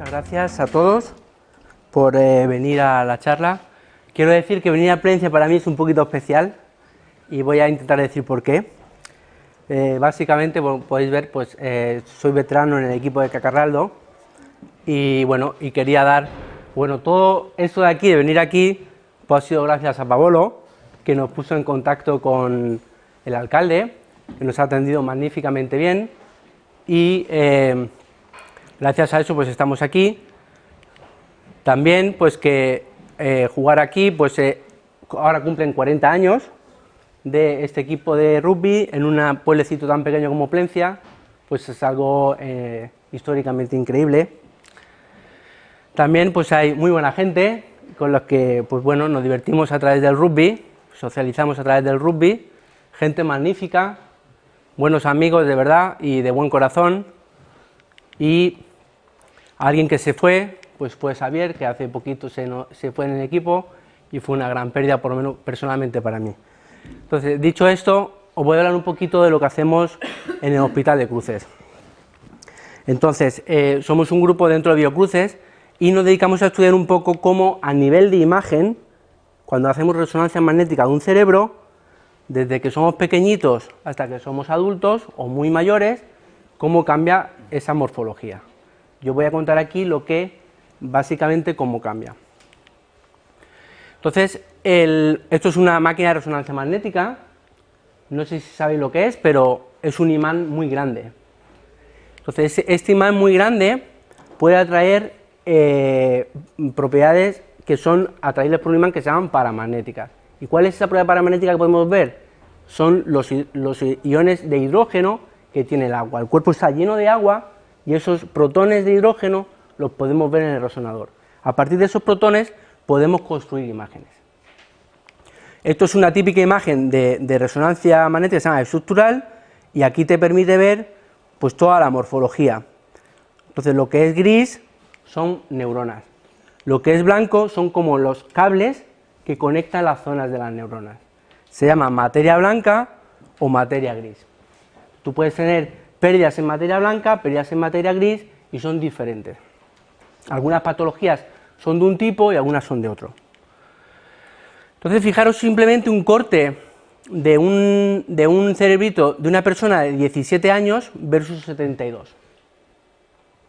Muchas gracias a todos por venir a la charla. Quiero decir que venir a Plense para mí es un poquito especial y voy a intentar decir por qué. Básicamente, como podéis ver, pues soy veterano en el equipo de Cacarraldo y bueno, y quería dar, bueno, todo esto de aquí, de venir aquí, pues ha sido gracias a Paolo, que nos puso en contacto con el alcalde, que nos ha atendido magníficamente bien y gracias a eso pues estamos aquí. También pues que jugar aquí, pues ahora cumplen 40 años de este equipo de rugby en un pueblecito tan pequeño como Plencia, pues es algo históricamente increíble. También pues hay muy buena gente con los que pues bueno, nos divertimos a través del rugby, socializamos a través del rugby, gente magnífica, buenos amigos de verdad y de buen corazón. Y alguien que se fue, pues fue Xavier, que hace poquito se fue en el equipo y fue una gran pérdida, por lo menos personalmente para mí. Entonces, dicho esto, os voy a hablar un poquito de lo que hacemos en el Hospital de Cruces. Entonces, somos un grupo dentro de Biocruces y nos dedicamos a estudiar un poco cómo a nivel de imagen, cuando hacemos resonancia magnética de un cerebro, desde que somos pequeñitos hasta que somos adultos o muy mayores, cómo cambia esa morfología. Yo voy a contar aquí lo que, básicamente, cómo cambia. Entonces, esto es una máquina de resonancia magnética, no sé si sabéis lo que es, pero es un imán muy grande. Entonces, este imán muy grande puede atraer propiedades que son atraíbles por un imán que se llaman paramagnéticas. ¿Y cuál es esa propiedad paramagnética que podemos ver? Son los iones de hidrógeno que tiene el agua. El cuerpo está lleno de agua y esos protones de hidrógeno los podemos ver en el resonador. A partir de esos protones podemos construir imágenes. Esto es una típica imagen de resonancia magnética que se llama estructural y aquí te permite ver pues toda la morfología. Entonces lo que es gris son neuronas, lo que es blanco son como los cables que conectan las zonas de las neuronas. Se llama materia blanca o materia gris. Tú puedes tener pérdidas en materia blanca, pérdidas en materia gris y son diferentes. Algunas patologías son de un tipo y algunas son de otro. Entonces, fijaros simplemente un corte de un cerebrito de una persona de 17 años versus 72.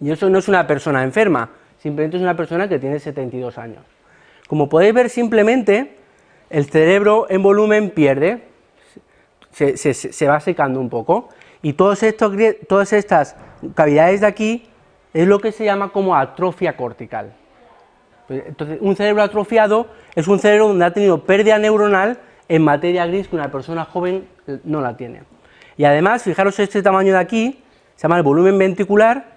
Y eso no es una persona enferma, simplemente es una persona que tiene 72 años. Como podéis ver, simplemente el cerebro en volumen pierde, se va secando un poco, y todas estas cavidades de aquí es lo que se llama como atrofia cortical. Entonces, un cerebro atrofiado es un cerebro donde ha tenido pérdida neuronal en materia gris que una persona joven no la tiene. Y además, fijaros este tamaño de aquí, se llama el volumen ventricular,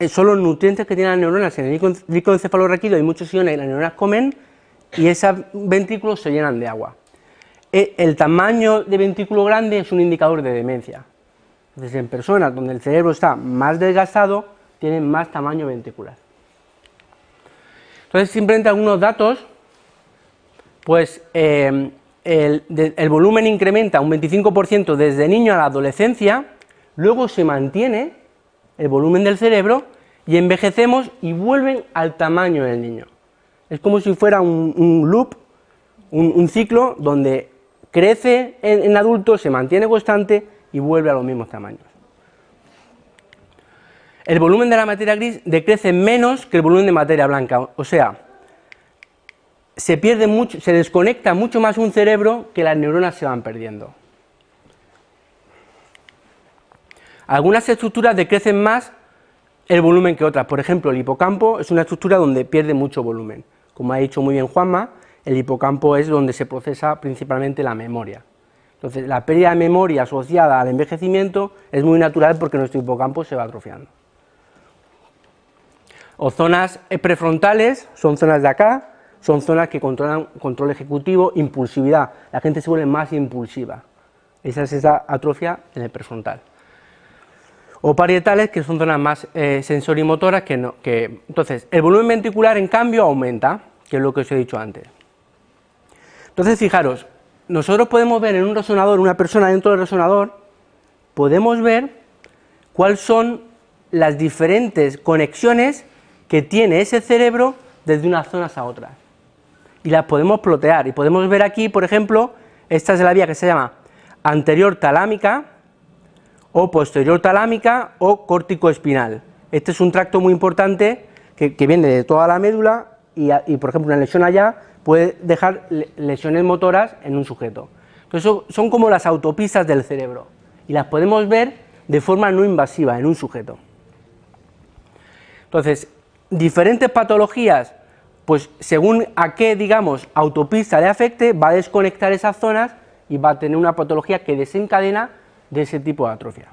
son los nutrientes que tienen las neuronas. En el líquido encefalorraquídeo hay muchos iones que las neuronas comen y esos ventrículos se llenan de agua. El tamaño de ventrículo grande es un indicador de demencia. Entonces, en personas donde el cerebro está más desgastado, tienen más tamaño ventricular. Entonces, simplemente algunos datos, pues el volumen incrementa un 25% desde niño a la adolescencia, luego se mantiene el volumen del cerebro y envejecemos y vuelven al tamaño del niño. Es como si fuera un loop, un ciclo donde crece en adultos, se mantiene constante y vuelve a los mismos tamaños. El volumen de la materia gris decrece menos que el volumen de materia blanca, o sea, se pierde mucho, se desconecta mucho más un cerebro que las neuronas se van perdiendo. Algunas estructuras decrecen más el volumen que otras, por ejemplo, el hipocampo es una estructura donde pierde mucho volumen. Como ha dicho muy bien Juanma, el hipocampo es donde se procesa principalmente la memoria. Entonces, la pérdida de memoria asociada al envejecimiento es muy natural porque nuestro hipocampo se va atrofiando. O zonas prefrontales, son zonas de acá, son zonas que controlan control ejecutivo, impulsividad, la gente se vuelve más impulsiva. Esa es esa atrofia en el prefrontal. O parietales, que son zonas más sensorimotoras, entonces, el volumen ventricular, en cambio, aumenta, que es lo que os he dicho antes. Entonces, fijaros, nosotros podemos ver en un resonador, una persona dentro del resonador, podemos ver cuáles son las diferentes conexiones que tiene ese cerebro desde unas zonas a otras. Y las podemos plotear, y podemos ver aquí, por ejemplo, esta es la vía que se llama anterior talámica, o posterior talámica, o córtico-espinal. Este es un tracto muy importante que viene de toda la médula, y por ejemplo una lesión allá puede dejar lesiones motoras en un sujeto. Entonces son como las autopistas del cerebro, y las podemos ver de forma no invasiva en un sujeto. Entonces, diferentes patologías, pues según a qué, digamos, autopista le afecte, va a desconectar esas zonas y va a tener una patología que desencadena de ese tipo de atrofia.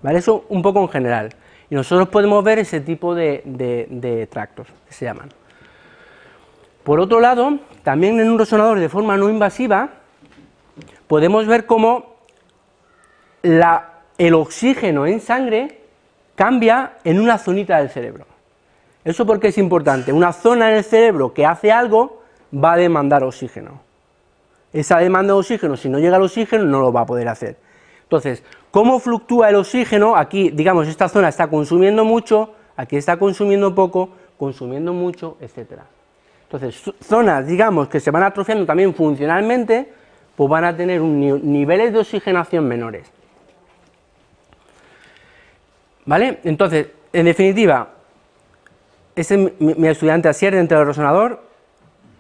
¿Vale? Eso un poco en general. Y nosotros podemos ver ese tipo de tractos, que se llaman. Por otro lado, también en un resonador de forma no invasiva, podemos ver cómo el oxígeno en sangre cambia en una zonita del cerebro. ¿Eso por qué es importante? Una zona en el cerebro que hace algo va a demandar oxígeno. Esa demanda de oxígeno, si no llega el oxígeno, no lo va a poder hacer. Entonces, ¿cómo fluctúa el oxígeno? Aquí, digamos, esta zona está consumiendo mucho, aquí está consumiendo poco, consumiendo mucho, etcétera. Entonces, zonas, digamos, que se van atrofiando también funcionalmente, pues van a tener niveles de oxigenación menores. ¿Vale? Entonces, en definitiva, este es mi estudiante Asier dentro del resonador.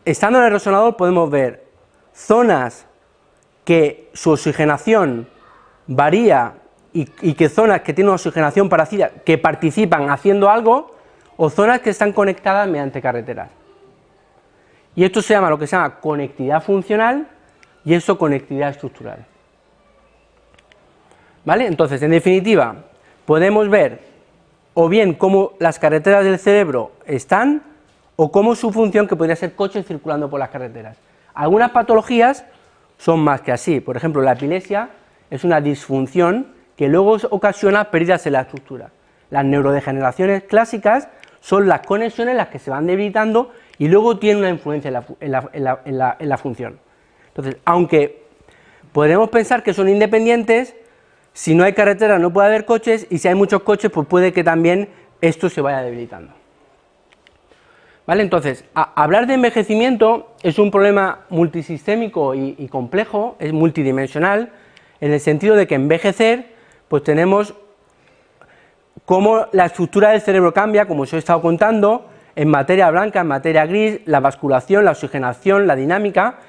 Estando en el resonador podemos ver zonas que su oxigenación varía y que zonas que tienen una oxigenación parecida, que participan haciendo algo, o zonas que están conectadas mediante carreteras. Y esto se llama lo que se llama conectividad funcional y eso conectividad estructural. ¿Vale? Entonces, en definitiva, podemos ver o bien cómo las carreteras del cerebro están, o cómo su función, que podría ser coches circulando por las carreteras. Algunas patologías son más que así, por ejemplo, la epilepsia es una disfunción que luego ocasiona pérdidas en la estructura. Las neurodegeneraciones clásicas son las conexiones las que se van debilitando y luego tienen una influencia en la función. Entonces, aunque podemos pensar que son independientes, si no hay carretera no puede haber coches, y si hay muchos coches, pues puede que también esto se vaya debilitando. ¿Vale? Entonces, hablar de envejecimiento es un problema multisistémico y complejo, es multidimensional, en el sentido de que envejecer, pues tenemos cómo la estructura del cerebro cambia, como os he estado contando, en materia blanca, en materia gris, la vasculación, la oxigenación, la dinámica.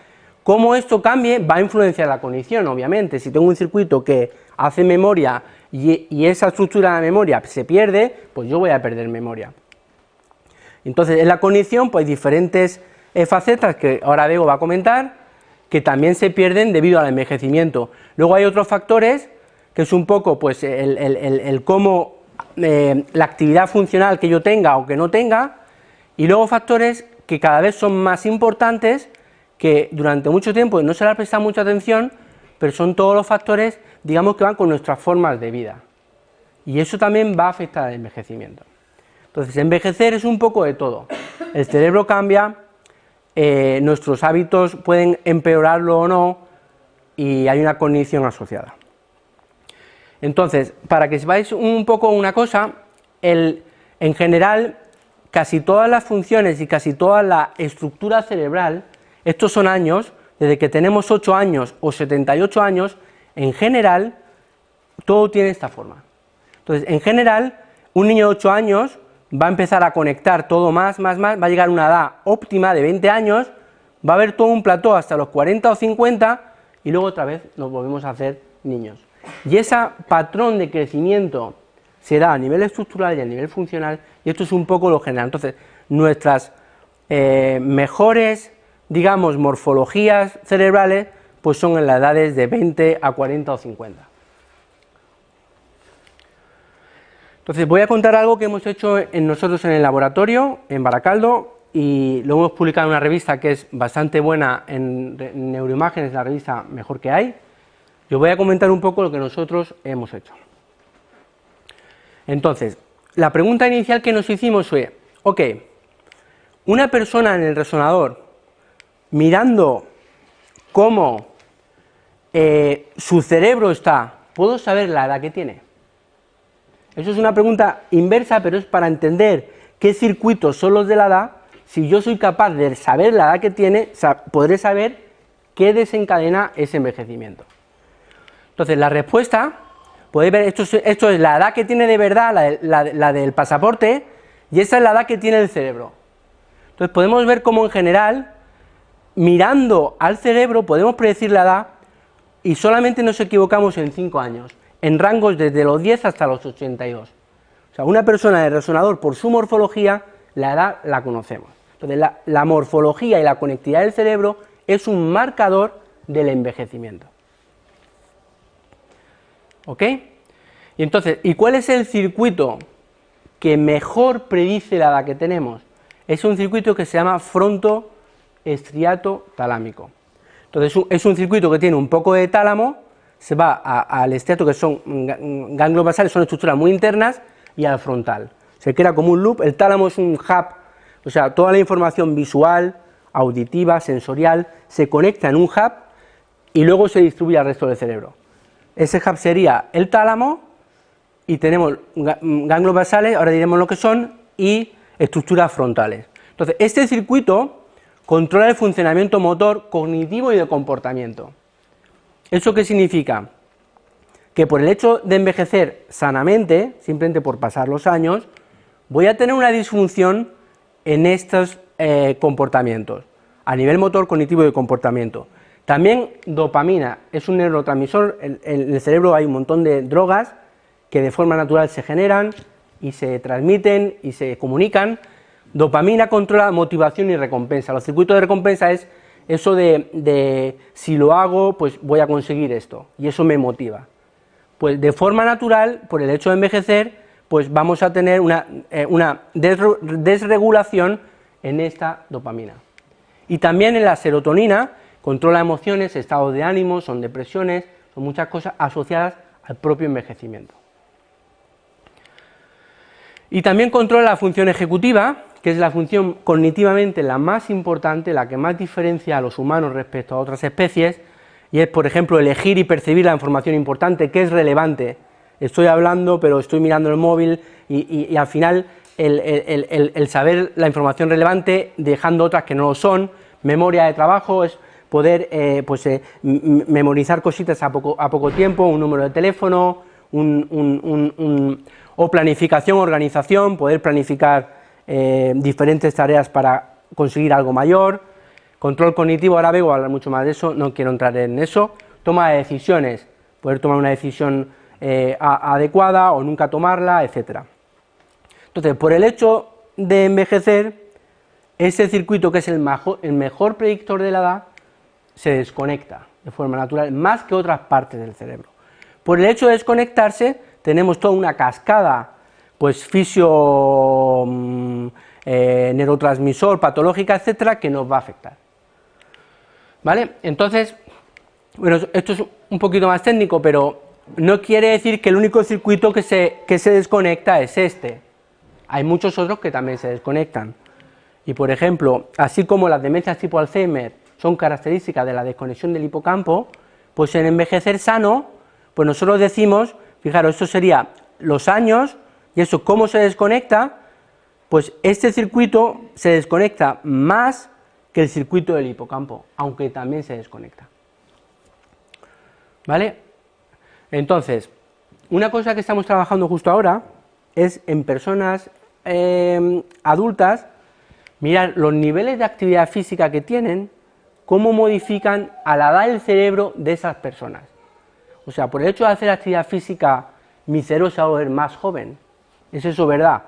Cómo esto cambie va a influenciar la cognición, obviamente. Si tengo un circuito que hace memoria y esa estructura de memoria se pierde, pues yo voy a perder memoria. Entonces, en la cognición, pues hay diferentes facetas que ahora Bego va a comentar, que también se pierden debido al envejecimiento. Luego hay otros factores, que es un poco pues el cómo la actividad funcional que yo tenga o que no tenga, y luego factores que cada vez son más importantes, que durante mucho tiempo no se les presta mucha atención, pero son todos los factores, digamos, que van con nuestras formas de vida, y eso también va a afectar al envejecimiento. Entonces, envejecer es un poco de todo, el cerebro cambia, nuestros hábitos pueden empeorarlo o no, y hay una cognición asociada. Entonces, para que sepáis un poco una cosa, en general, casi todas las funciones y casi toda la estructura cerebral, estos son años, desde que tenemos 8 años o 78 años, en general, todo tiene esta forma. Entonces, en general, un niño de 8 años va a empezar a conectar todo más, va a llegar a una edad óptima de 20 años, va a haber todo un plató hasta los 40 o 50, y luego otra vez nos volvemos a hacer niños. Y ese patrón de crecimiento se da a nivel estructural y a nivel funcional, y esto es un poco lo general. Entonces, nuestras mejores, digamos, morfologías cerebrales, pues son en las edades de 20 a 40 o 50. Entonces, voy a contar algo que hemos hecho nosotros en el laboratorio, en Baracaldo, y lo hemos publicado en una revista que es bastante buena en neuroimágenes, la revista mejor que hay. Yo voy a comentar un poco lo que nosotros hemos hecho. Entonces, la pregunta inicial que nos hicimos fue, ok, una persona en el resonador, mirando cómo su cerebro está, ¿puedo saber la edad que tiene? Eso es una pregunta inversa, pero es para entender qué circuitos son los de la edad. Si yo soy capaz de saber la edad que tiene, podré saber qué desencadena ese envejecimiento. Entonces, la respuesta, podéis ver, esto es la edad que tiene de verdad, la del pasaporte, y esa es la edad que tiene el cerebro. Entonces, podemos ver cómo en general, mirando al cerebro, podemos predecir la edad, y solamente nos equivocamos en 5 años, en rangos desde los 10 hasta los 82. O sea, una persona de resonador, por su morfología, la edad la conocemos. Entonces, la morfología y la conectividad del cerebro es un marcador del envejecimiento. ¿Ok? Y entonces, ¿y cuál es el circuito que mejor predice la edad que tenemos? Es un circuito que se llama frontoestriato talámico. Entonces, es un circuito que tiene un poco de tálamo, se va al estriato, que son ganglios basales, son estructuras muy internas, y al frontal. Se crea como un loop. El tálamo es un hub, o sea, toda la información visual, auditiva, sensorial, se conecta en un hub y luego se distribuye al resto del cerebro. Ese hub sería el tálamo, y tenemos ganglios basales, ahora diremos lo que son, y estructuras frontales. Entonces, este circuito controla el funcionamiento motor, cognitivo y de comportamiento. ¿Eso qué significa? Que por el hecho de envejecer sanamente, simplemente por pasar los años, voy a tener una disfunción en estos comportamientos, a nivel motor, cognitivo y de comportamiento. También dopamina, es un neurotransmisor, en el cerebro hay un montón de drogas que de forma natural se generan y se transmiten y se comunican. Dopamina controla motivación y recompensa. Los circuitos de recompensa es eso de si lo hago, pues voy a conseguir esto, y eso me motiva. Pues de forma natural, por el hecho de envejecer, pues vamos a tener una desregulación en esta dopamina. Y también en la serotonina, controla emociones, estados de ánimo, son depresiones, son muchas cosas asociadas al propio envejecimiento. Y también controla la función ejecutiva, que es la función cognitivamente la más importante, la que más diferencia a los humanos respecto a otras especies, y es, por ejemplo, elegir y percibir la información importante, que es relevante. Estoy hablando, pero estoy mirando el móvil, y al final el saber la información relevante, dejando otras que no lo son. Memoria de trabajo es poder memorizar cositas a poco tiempo, un número de teléfono, o planificación, organización, poder planificar diferentes tareas para conseguir algo mayor. Control cognitivo, ahora vengo a hablar mucho más de eso, no quiero entrar en eso. Toma de decisiones, poder tomar una decisión adecuada o nunca tomarla, etcétera. Entonces, por el hecho de envejecer, ese circuito, que es el mejor predictor de la edad, se desconecta de forma natural, más que otras partes del cerebro. Por el hecho de desconectarse, tenemos toda una cascada, pues neurotransmisor, patológica, etcétera, que nos va a afectar. ¿Vale? Entonces, bueno, esto es un poquito más técnico, pero no quiere decir que el único circuito que se desconecta es este. Hay muchos otros que también se desconectan. Y, por ejemplo, así como las demencias tipo Alzheimer son características de la desconexión del hipocampo, pues en envejecer sano, pues nosotros decimos, fijaros, esto sería los años, y eso, ¿cómo se desconecta? Pues este circuito se desconecta más que el circuito del hipocampo, aunque también se desconecta. ¿Vale? Entonces, una cosa que estamos trabajando justo ahora es en personas adultas, mirar los niveles de actividad física que tienen, cómo modifican a la edad del cerebro de esas personas. O sea, por el hecho de hacer actividad física, mi cerebro se va a volver más joven. ¿Es eso verdad?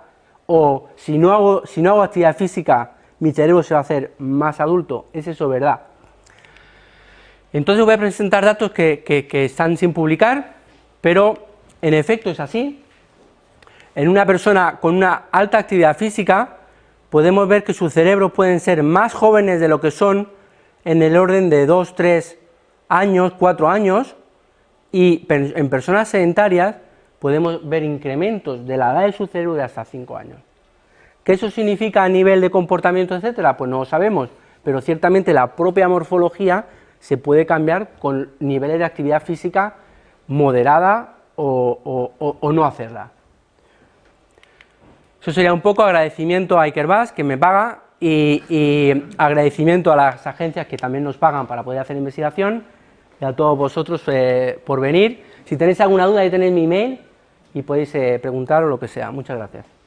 O si no hago actividad física, mi cerebro se va a hacer más adulto. ¿Es eso verdad? Entonces voy a presentar datos que están sin publicar, pero en efecto es así. En una persona con una alta actividad física, podemos ver que sus cerebros pueden ser más jóvenes de lo que son, en el orden de 2, 3 años, 4 años, y en personas sedentarias podemos ver incrementos de la edad de su cerebro de hasta 5 años. ¿Qué eso significa a nivel de comportamiento, etcétera? Pues no lo sabemos, pero ciertamente la propia morfología se puede cambiar con niveles de actividad física moderada o no hacerla. Eso sería un poco agradecimiento a Ikerbas, que me paga, y agradecimiento a las agencias que también nos pagan para poder hacer investigación, y a todos vosotros por venir. Si tenéis alguna duda, ahí tenéis mi email y podéis preguntar o lo que sea. Muchas gracias.